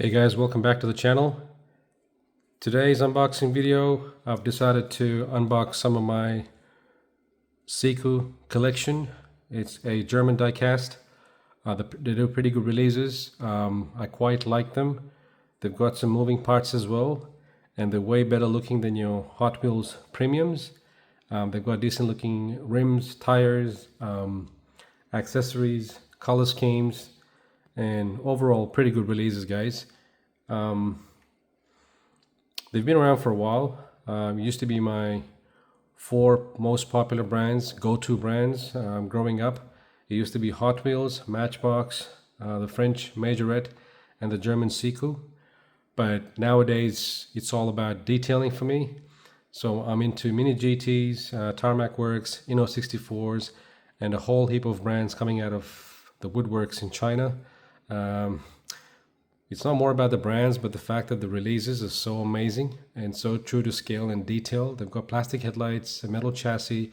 Hey guys, welcome back to the channel. Today's unboxing video, I've decided to unbox some of my Siku collection. It's a German diecast. They do pretty good releases. I quite like them. They've got some moving parts as well, and they're way better looking than your Hot Wheels premiums. They've got decent looking rims, tires, accessories, color schemes, and overall pretty good releases, guys. They've been around for a while. Used to be my four most popular brands, go-to brands growing up. It used to be Hot Wheels, Matchbox, the French Majorette, and the German Siku. But nowadays, it's all about detailing for me. So I'm into Mini GTs, Tarmac Works, Inno 64s, and a whole heap of brands coming out of the woodworks in China. It's not more about the brands, but the fact that the releases is so amazing and so true to scale and detail. They've got plastic headlights, a metal chassis.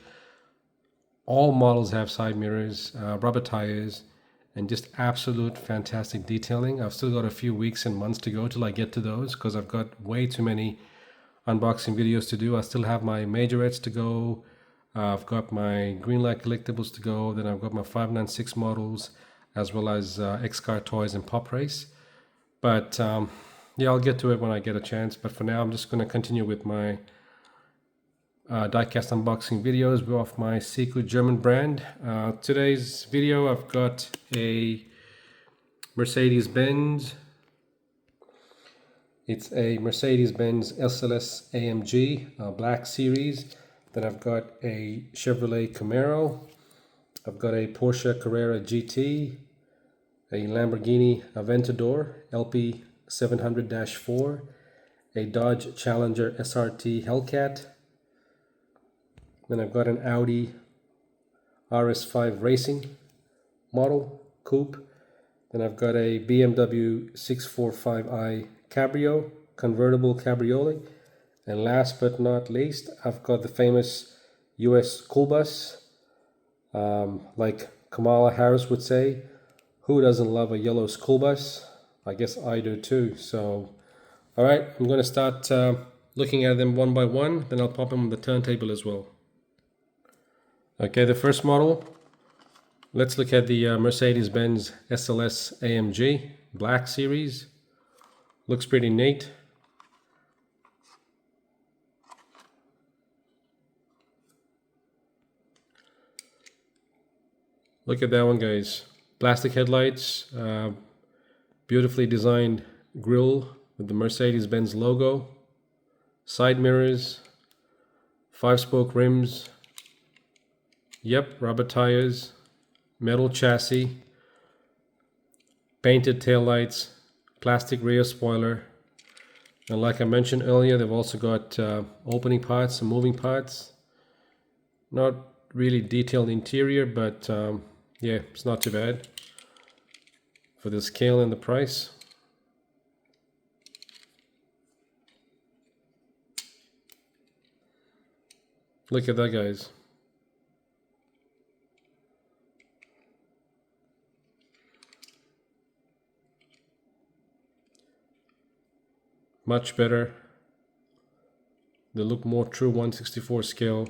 All models have side mirrors, rubber tires, and just absolute fantastic detailing. I've still got a few weeks and months to go till I get to those because I've got way too many unboxing videos to do. I still have my majorettes to go. I've got my Greenlight collectibles to go. Then I've got my 596 models, as well as X-Car toys and Pop Race. But yeah, I'll get to it when I get a chance. But for now, I'm just going to continue with my diecast unboxing videos of my Siku German brand. Today's video, I've got a Mercedes-Benz. It's a Mercedes-Benz SLS AMG Black Series. Then I've got a Chevrolet Camaro. I've got a Porsche Carrera GT. A Lamborghini Aventador LP 700-4, a Dodge Challenger SRT Hellcat. Then I've got an Audi RS5 Racing model coupe. Then I've got a BMW 645i Cabrio convertible cabriolet. And last but not least, I've got the famous US school bus. Like Kamala Harris would say, who doesn't love a yellow school bus? I guess I do too. So, all right, I'm going to start looking at them one by one. Then I'll pop them on the turntable as well. Okay, the first model. Let's look at the Mercedes-Benz SLS AMG Black Series. Looks pretty neat. Look at that one, guys. Plastic headlights, beautifully designed grille with the Mercedes-Benz logo, side mirrors, 5-spoke rims, yep, rubber tires, metal chassis, painted taillights, plastic rear spoiler, and like I mentioned earlier, they've also got opening parts and moving parts. Not really detailed interior, but yeah, it's not too bad for the scale and the price. Look at that, guys. Much better. They look more true 1/64 scale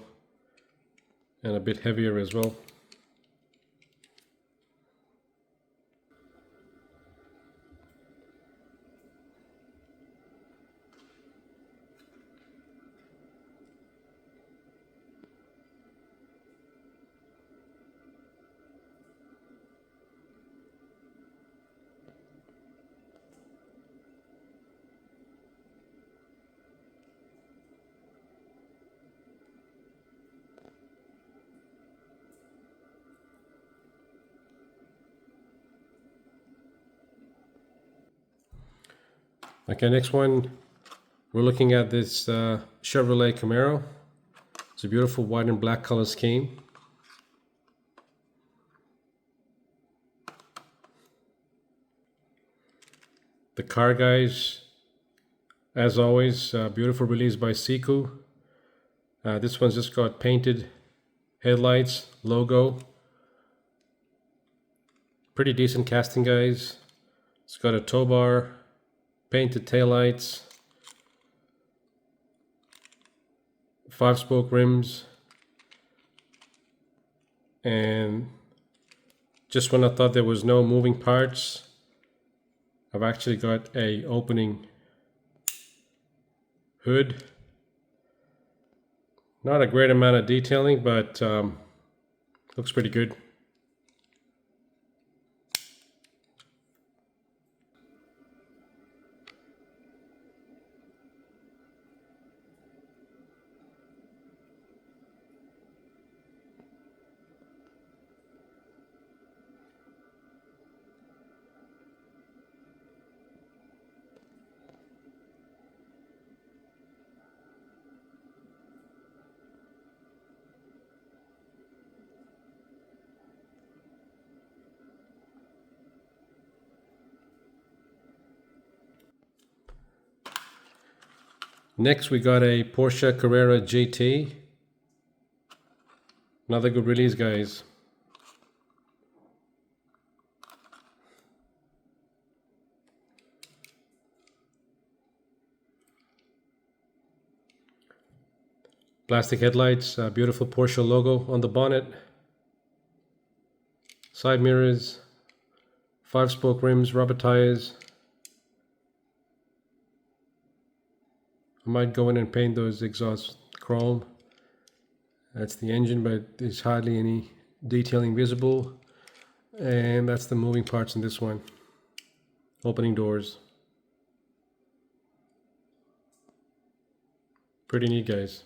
and a bit heavier as well. Okay, next one, we're looking at this Chevrolet Camaro. It's a beautiful white and black color scheme. The car, guys, as always, beautiful release by Siku. This one's just got painted headlights, logo. Pretty decent casting, guys. It's got a tow bar, painted taillights, 5-spoke rims, and just when I thought there was no moving parts, I've actually got a opening hood. Not a great amount of detailing, but looks pretty good. Next, we got a Porsche Carrera GT. Another good release, guys. Plastic headlights, beautiful Porsche logo on the bonnet. Side mirrors, 5-spoke rims, rubber tires. I might go in and paint those exhausts chrome. That's the engine, but there's hardly any detailing visible. And that's the moving parts in this one. Opening doors. Pretty neat, guys.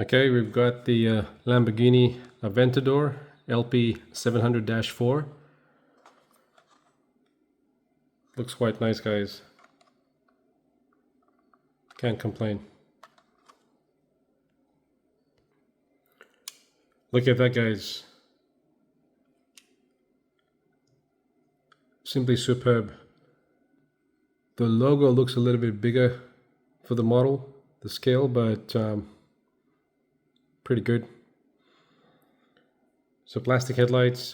Okay, we've got the Lamborghini Aventador LP 700-4. Looks quite nice, guys. Can't complain. Look at that, guys. Simply superb. The logo looks a little bit bigger for the model, the scale, but pretty good. So plastic headlights,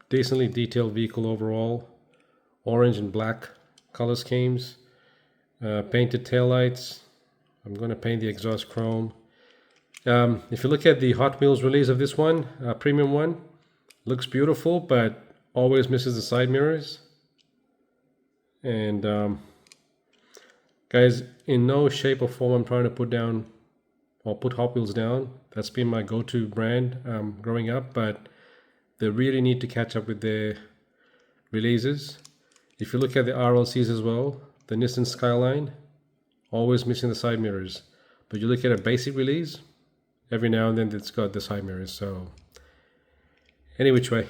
decently detailed vehicle overall. Orange and black color schemes. Painted taillights. I'm going to paint the exhaust chrome. If you look at the Hot Wheels release of this one, premium one, looks beautiful, but always misses the side mirrors. And guys, in no shape or form I'm trying to put down or put Hot Wheels down. That's been my go-to brand growing up, but they really need to catch up with their releases. If you look at the RLCs as well, the Nissan Skyline, always missing the side mirrors. But you look at a basic release, every now and then it's got the side mirrors. So any which way.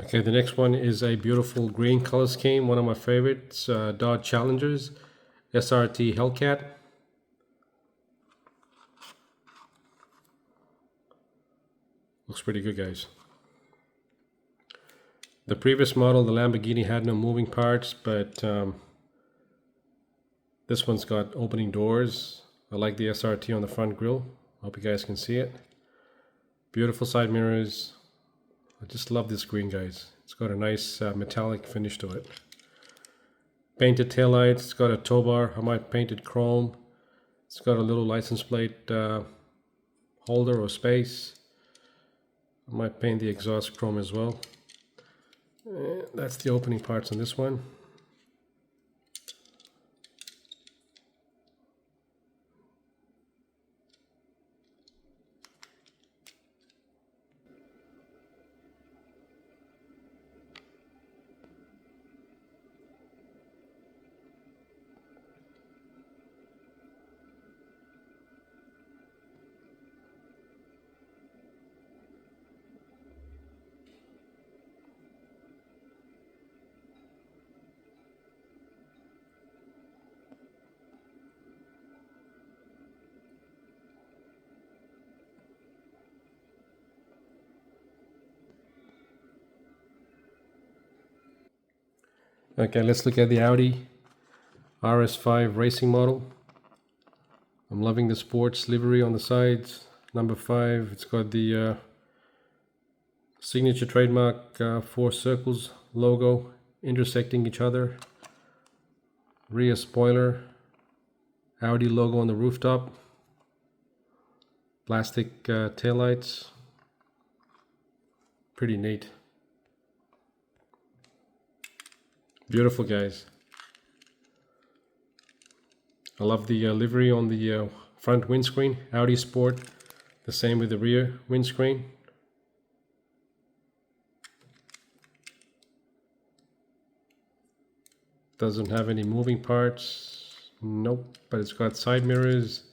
Okay, the next one is a beautiful green color scheme, one of my favorites, Dodge Challengers, SRT Hellcat. Looks pretty good, guys. The previous model, the Lamborghini, had no moving parts, but this one's got opening doors. I like the SRT on the front grille. Hope you guys can see it. Beautiful side mirrors. I just love this green, guys. It's got a nice metallic finish to it. Painted taillights. It's got a tow bar. I might paint it chrome. It's got a little license plate holder or space. I might paint the exhaust chrome as well. That's the opening parts on this one. Okay, let's look at the Audi RS5 racing model. I'm loving the sports livery on the sides. Number 5, it's got the signature trademark 4 circles logo intersecting each other. Rear spoiler, Audi logo on the rooftop. Plastic taillights. Pretty neat. Beautiful, guys. I love the livery on the front windscreen, Audi Sport. The same with the rear windscreen. Doesn't have any moving parts. Nope, but it's got side mirrors,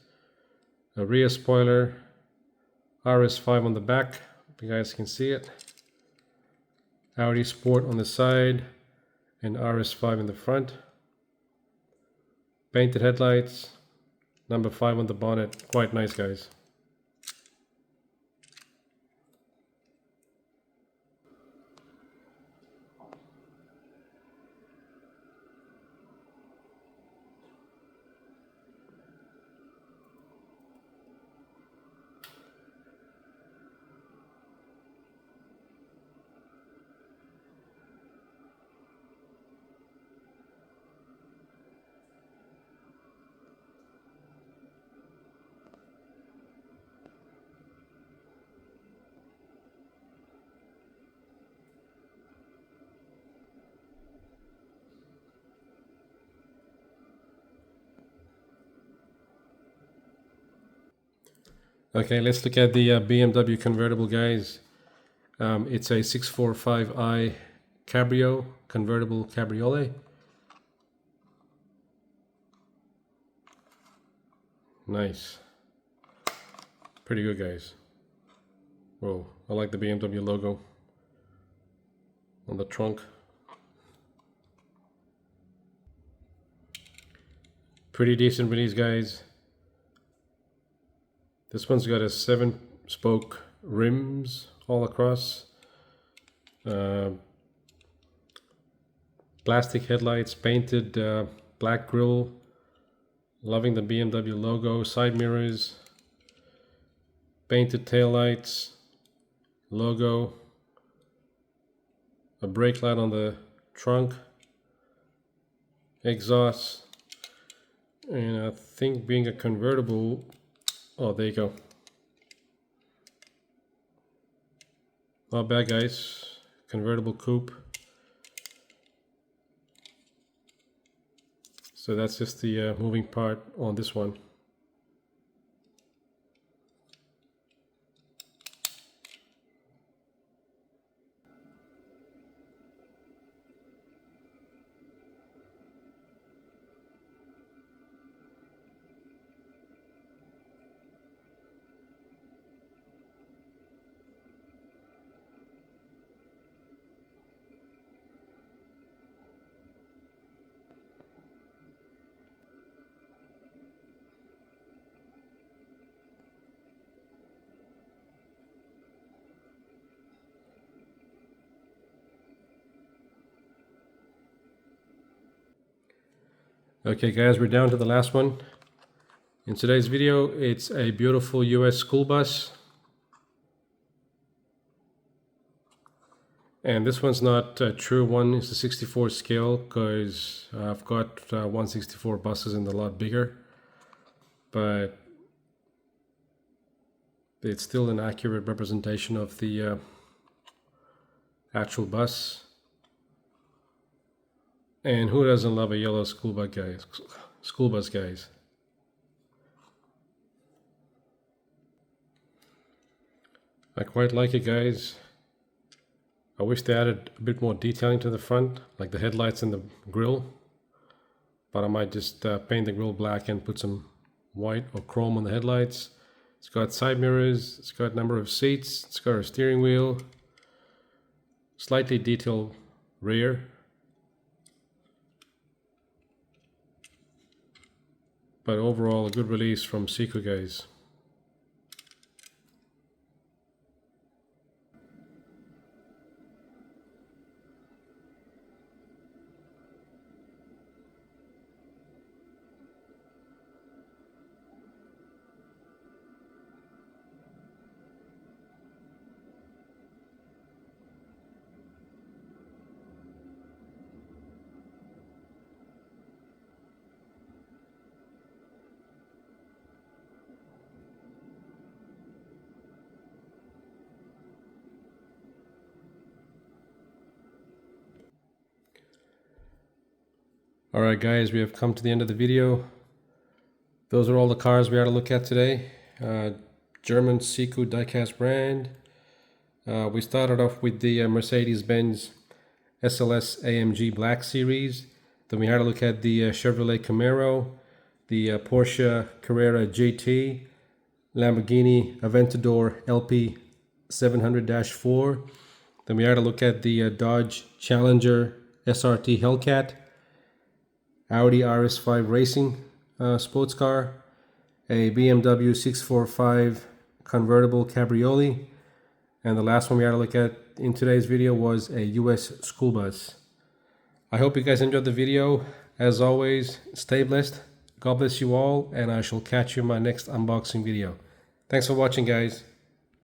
a rear spoiler, RS5 on the back. Hope you guys can see it. Audi Sport on the side and RS5 in the front. Painted headlights, number 5 on the bonnet. Quite nice, guys. Okay, let's look at the BMW convertible, guys. It's a 645i Cabrio, convertible cabriolet. Nice. Pretty good, guys. Whoa, I like the BMW logo on the trunk. Pretty decent with these, guys. This one's got a 7-spoke rims all across. Plastic headlights, painted black grille. Loving the BMW logo. Side mirrors. Painted taillights. Logo. A brake light on the trunk. Exhaust. And I think being a convertible... Oh, there you go. Not bad, guys. Convertible coupe. So that's just the moving part on this one. Okay, guys, we're down to the last one. In today's video, it's a beautiful US school bus. And this one's not a true one, it's a 64 scale because I've got 164 buses in the lot bigger. But it's still an accurate representation of the actual bus. And who doesn't love a yellow school bus, guys? I quite like it, guys. I wish they added a bit more detailing to the front, like the headlights and the grille. But I might just paint the grille black and put some white or chrome on the headlights. It's got side mirrors, it's got a number of seats, it's got a steering wheel, slightly detailed rear. But overall, a good release from Siku, guys. Alright guys, we have come to the end of the video. Those are all the cars we had to look at today. German Siku diecast brand. We started off with the Mercedes-Benz SLS AMG Black Series. Then we had to look at the Chevrolet Camaro, the Porsche Carrera GT, Lamborghini Aventador LP 700-4. Then we had to look at the Dodge Challenger SRT Hellcat, Audi RS5 Racing sports car, a BMW 645 convertible cabriolet, and the last one we had to look at in today's video was a US school bus. I hope you guys enjoyed the video. As always, stay blessed, God bless you all, and I shall catch you in my next unboxing video. Thanks for watching, guys.